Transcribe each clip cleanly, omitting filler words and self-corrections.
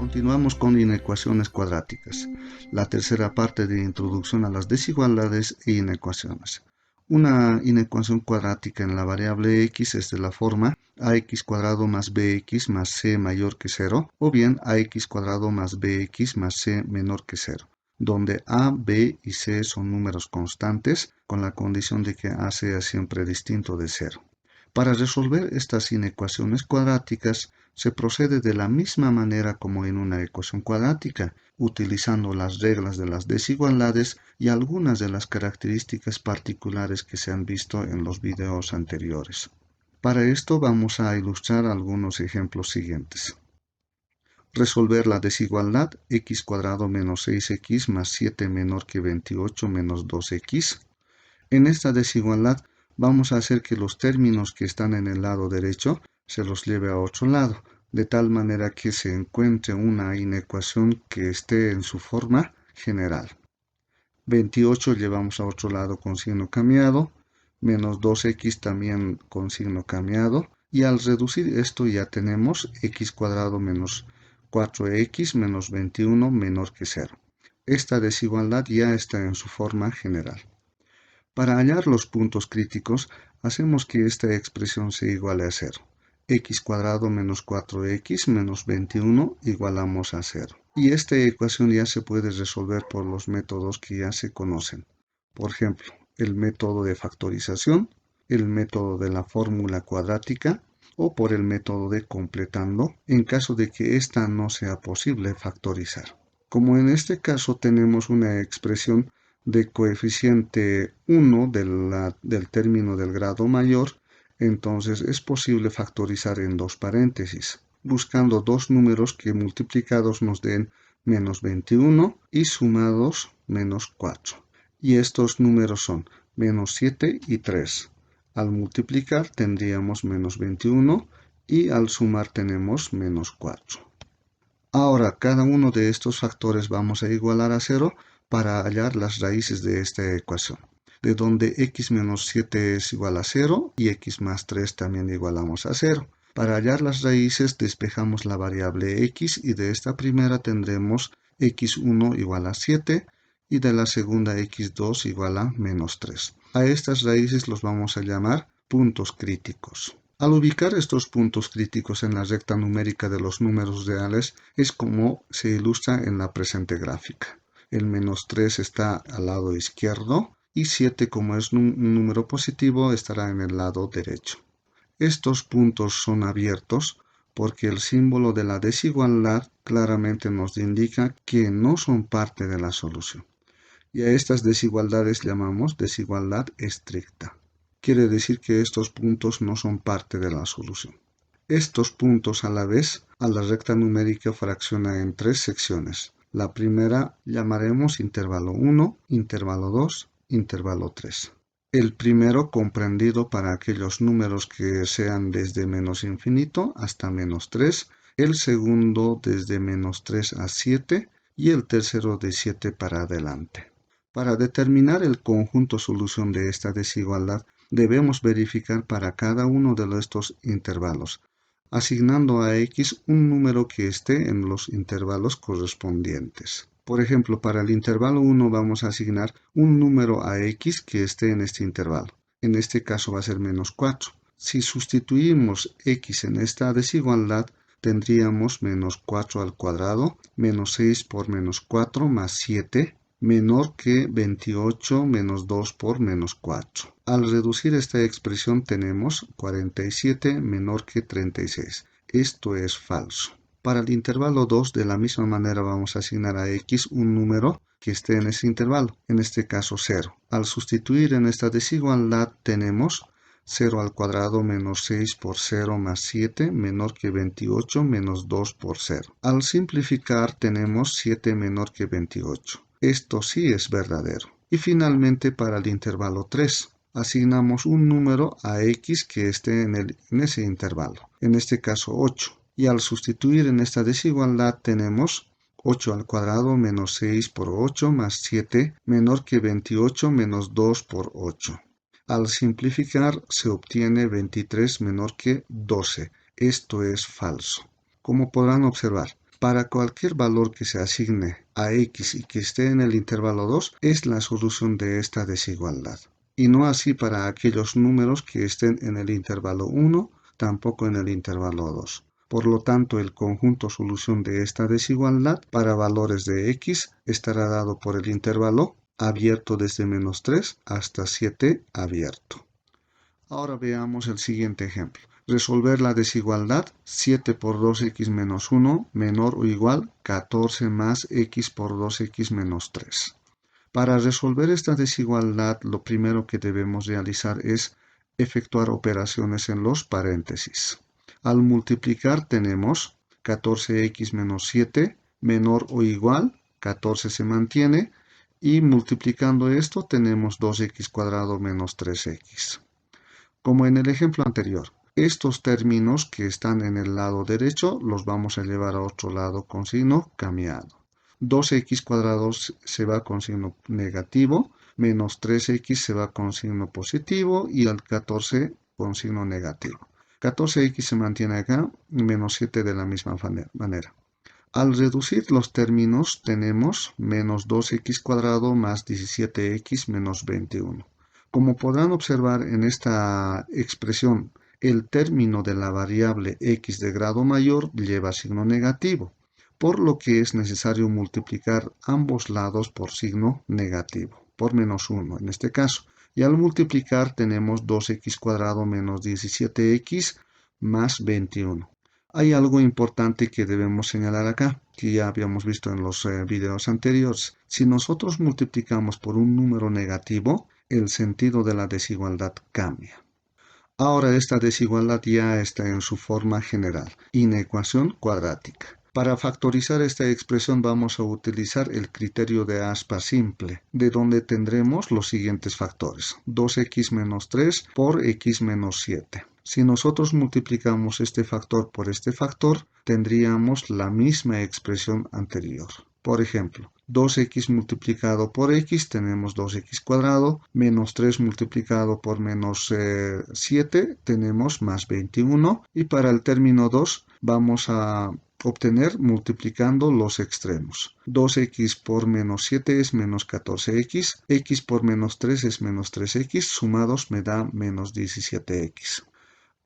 Continuamos con inecuaciones cuadráticas, la tercera parte de introducción a las desigualdades e inecuaciones. Una inecuación cuadrática en la variable x es de la forma ax cuadrado más bx más c mayor que 0, o bien ax cuadrado más bx más c menor que 0, donde a, b y c son números constantes, con la condición de que a sea siempre distinto de 0. Para resolver estas inecuaciones cuadráticas, se procede de la misma manera como en una ecuación cuadrática, utilizando las reglas de las desigualdades y algunas de las características particulares que se han visto en los videos anteriores. Para esto vamos a ilustrar algunos ejemplos siguientes. Resolver la desigualdad x cuadrado menos 6x más 7 menor que 28 menos 2x. En esta desigualdad vamos a hacer que los términos que están en el lado derecho se los lleve a otro lado, de tal manera que se encuentre una inecuación que esté en su forma general. 28 llevamos a otro lado con signo cambiado, menos 2x también con signo cambiado, y al reducir esto ya tenemos x cuadrado menos 4x menos 21 menor que 0. Esta desigualdad ya está en su forma general. Para hallar los puntos críticos, hacemos que esta expresión se iguale a 0. X cuadrado menos 4x menos 21 igualamos a 0. Y esta ecuación ya se puede resolver por los métodos que ya se conocen. Por ejemplo, el método de factorización, el método de la fórmula cuadrática o por el método de completando, en caso de que esta no sea posible factorizar. Como en este caso tenemos una expresión de coeficiente 1 del término del grado mayor, entonces es posible factorizar en dos paréntesis, buscando dos números que multiplicados nos den menos 21 y sumados menos 4. Y estos números son menos 7 y 3. Al multiplicar tendríamos menos 21 y al sumar tenemos menos 4. Ahora, cada uno de estos factores vamos a igualar a 0 para hallar las raíces de esta ecuación, de donde x menos 7 es igual a 0 y x más 3 también igualamos a 0. Para hallar las raíces despejamos la variable x y de esta primera tendremos x1 igual a 7 y de la segunda x2 igual a menos 3. A estas raíces los vamos a llamar puntos críticos. Al ubicar estos puntos críticos en la recta numérica de los números reales es como se ilustra en la presente gráfica. El menos 3 está al lado izquierdo y 7, como es un número positivo, estará en el lado derecho. Estos puntos son abiertos porque el símbolo de la desigualdad claramente nos indica que no son parte de la solución. Y a estas desigualdades llamamos desigualdad estricta. Quiere decir que estos puntos no son parte de la solución. Estos puntos a la vez a la recta numérica fracciona en tres secciones. La primera llamaremos intervalo 1, intervalo 2, intervalo 3. El primero comprendido para aquellos números que sean desde menos infinito hasta menos 3, el segundo desde menos 3 a 7 y el tercero de 7 para adelante. Para determinar el conjunto solución de esta desigualdad, debemos verificar para cada uno de estos intervalos, asignando a x un número que esté en los intervalos correspondientes. Por ejemplo, para el intervalo 1 vamos a asignar un número a x que esté en este intervalo. En este caso va a ser menos 4. Si sustituimos x en esta desigualdad, tendríamos menos 4 al cuadrado, menos 6 por menos 4 más 7, menor que 28 menos 2 por menos 4. Al reducir esta expresión tenemos 47 menor que 36. Esto es falso. Para el intervalo 2, de la misma manera vamos a asignar a x un número que esté en ese intervalo, en este caso 0. Al sustituir en esta desigualdad tenemos 0 al cuadrado menos 6 por 0 más 7 menor que 28 menos 2 por 0. Al simplificar tenemos 7 menor que 28. Esto sí es verdadero. Y finalmente para el intervalo 3, asignamos un número a x que esté en ese intervalo, en este caso 8. Y al sustituir en esta desigualdad tenemos 8 al cuadrado menos 6 por 8 más 7 menor que 28 menos 2 por 8. Al simplificar se obtiene 23 menor que 12. Esto es falso. Como podrán observar, para cualquier valor que se asigne a x y que esté en el intervalo 2 es la solución de esta desigualdad. Y no así para aquellos números que estén en el intervalo 1, tampoco en el intervalo 2. Por lo tanto, el conjunto solución de esta desigualdad para valores de x estará dado por el intervalo abierto desde -3 hasta 7 abierto. Ahora veamos el siguiente ejemplo. Resolver la desigualdad 7 por 2x menos 1 menor o igual 14 más x por 2x menos 3. Para resolver esta desigualdad, lo primero que debemos realizar es efectuar operaciones en los paréntesis. Al multiplicar tenemos 14x menos 7 menor o igual, 14 se mantiene, y multiplicando esto tenemos 2x cuadrado menos 3x. Como en el ejemplo anterior, estos términos que están en el lado derecho los vamos a llevar a otro lado con signo cambiado. 2x cuadrado se va con signo negativo, menos 3x se va con signo positivo y el 14 con signo negativo. 14x se mantiene acá, menos 7 de la misma manera. Al reducir los términos tenemos menos 2x cuadrado más 17x menos 21. Como podrán observar en esta expresión, el término de la variable x de grado mayor lleva signo negativo, por lo que es necesario multiplicar ambos lados por signo negativo, por menos 1 en este caso. Y al multiplicar tenemos 2x cuadrado menos 17x más 21. Hay algo importante que debemos señalar acá, que ya habíamos visto en los videos anteriores. Si nosotros multiplicamos por un número negativo, el sentido de la desigualdad cambia. Ahora esta desigualdad ya está en su forma general, inecuación cuadrática. Para factorizar esta expresión vamos a utilizar el criterio de aspa simple, de donde tendremos los siguientes factores. 2x menos 3 por x menos 7. Si nosotros multiplicamos este factor por este factor, tendríamos la misma expresión anterior. Por ejemplo, 2x multiplicado por x tenemos 2x cuadrado, menos 3 multiplicado por menos 7 tenemos más 21 y para el término 2 vamos a obtener multiplicando los extremos. 2x por menos 7 es menos 14x, x por menos 3 es menos 3x, sumados me da menos 17x.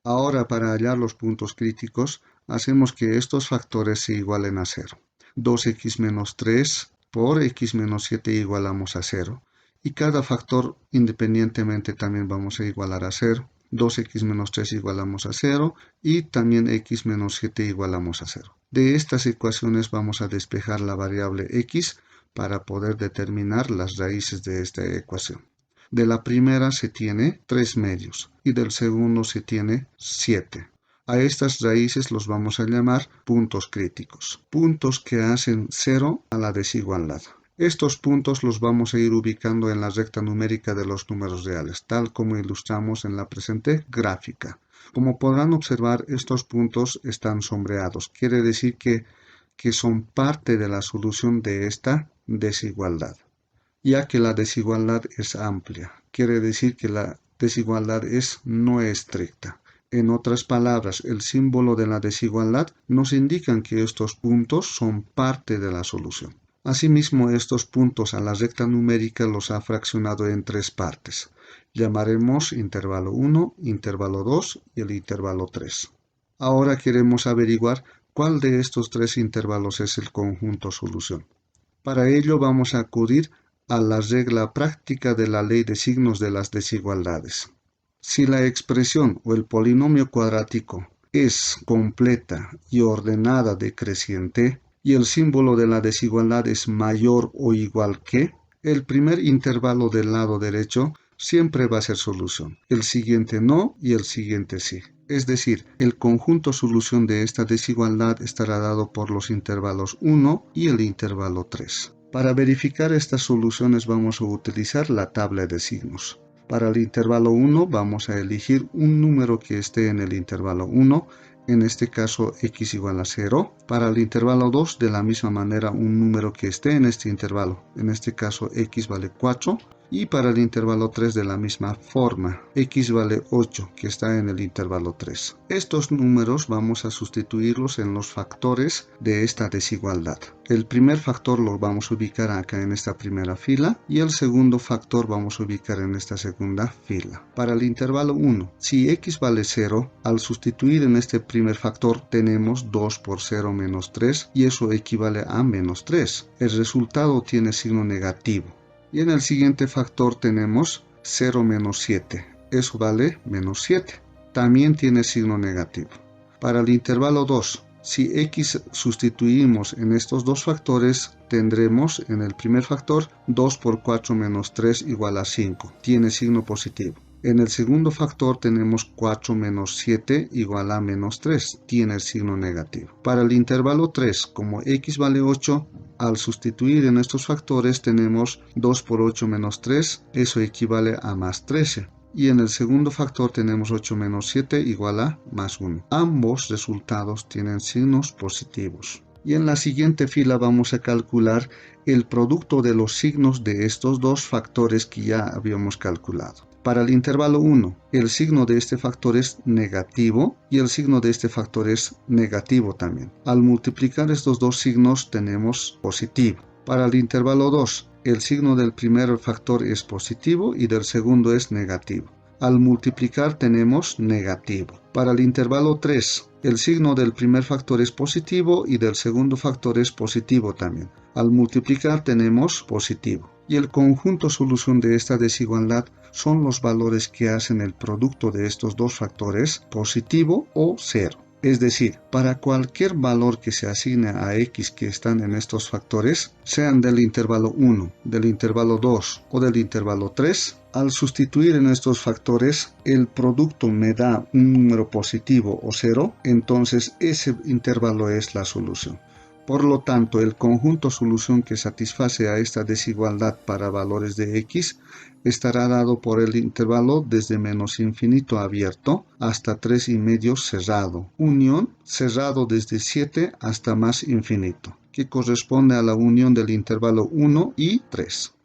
Ahora para hallar los puntos críticos, hacemos que estos factores se igualen a 0. 2x menos 3 por x menos 7 igualamos a 0. Y cada factor independientemente también vamos a igualar a 0. 2x menos 3 igualamos a 0 y también x menos 7 igualamos a 0. De estas ecuaciones vamos a despejar la variable x para poder determinar las raíces de esta ecuación. De la primera se tiene 3 medios y del segundo se tiene 7. A estas raíces los vamos a llamar puntos críticos, puntos que hacen 0 a la desigualdad. Estos puntos los vamos a ir ubicando en la recta numérica de los números reales, tal como ilustramos en la presente gráfica. Como podrán observar, estos puntos están sombreados, quiere decir que son parte de la solución de esta desigualdad. Ya que la desigualdad es amplia, quiere decir que la desigualdad no es estricta. En otras palabras, el símbolo de la desigualdad nos indica que estos puntos son parte de la solución. Asimismo, estos puntos a la recta numérica los ha fraccionado en 3 partes. Llamaremos intervalo 1, intervalo 2 y el intervalo 3. Ahora queremos averiguar cuál de estos 3 intervalos es el conjunto solución. Para ello vamos a acudir a la regla práctica de la ley de signos de las desigualdades. Si la expresión o el polinomio cuadrático es completa y ordenada decreciente y el símbolo de la desigualdad es mayor o igual que, el primer intervalo del lado derecho siempre va a ser solución, el siguiente no y el siguiente sí. Es decir, el conjunto solución de esta desigualdad estará dado por los intervalos 1 y el intervalo 3. Para verificar estas soluciones vamos a utilizar la tabla de signos. Para el intervalo 1 vamos a elegir un número que esté en el intervalo 1, en este caso x igual a 0, Para el intervalo 2, de la misma manera, un número que esté en este intervalo. En este caso, x vale 4. Y para el intervalo 3 de la misma forma, x vale 8, que está en el intervalo 3. Estos números vamos a sustituirlos en los factores de esta desigualdad. El primer factor lo vamos a ubicar acá en esta primera fila y el segundo factor vamos a ubicar en esta segunda fila. Para el intervalo 1, si x vale 0, al sustituir en este primer factor tenemos 2 por 0 menos 3 y eso equivale a menos 3. El resultado tiene signo negativo. Y en el siguiente factor tenemos 0 menos 7. Eso vale menos 7. También tiene signo negativo. Para el intervalo 2, si x sustituimos en estos dos factores, tendremos en el primer factor 2 por 4 menos 3 igual a 5. Tiene signo positivo. En el segundo factor tenemos 4 menos 7 igual a menos 3. Tiene el signo negativo. Para el intervalo 3, como x vale 8, al sustituir en estos factores tenemos 2 por 8 menos 3. Eso equivale a más 13. Y en el segundo factor tenemos 8 menos 7 igual a más 1. Ambos resultados tienen signos positivos. Y en la siguiente fila vamos a calcular el producto de los signos de estos dos factores que ya habíamos calculado. Para el intervalo 1, el signo de este factor es negativo y el signo de este factor es negativo también. Al multiplicar estos dos signos tenemos positivo. Para el intervalo 2, el signo del primer factor es positivo y del segundo es negativo. Al multiplicar tenemos negativo. Para el intervalo 3, el signo del primer factor es positivo y del segundo factor es positivo también. Al multiplicar tenemos positivo. Y el conjunto solución de esta desigualdad son los valores que hacen el producto de estos dos factores positivo o 0. Es decir, para cualquier valor que se asigne a x que están en estos factores, sean del intervalo 1, del intervalo 2 o del intervalo 3, al sustituir en estos factores, el producto me da un número positivo o 0, entonces ese intervalo es la solución. Por lo tanto, el conjunto solución que satisface a esta desigualdad para valores de x estará dado por el intervalo desde menos infinito abierto hasta 3,5 cerrado, unión cerrado desde 7 hasta más infinito, que corresponde a la unión del intervalo 1 y 3.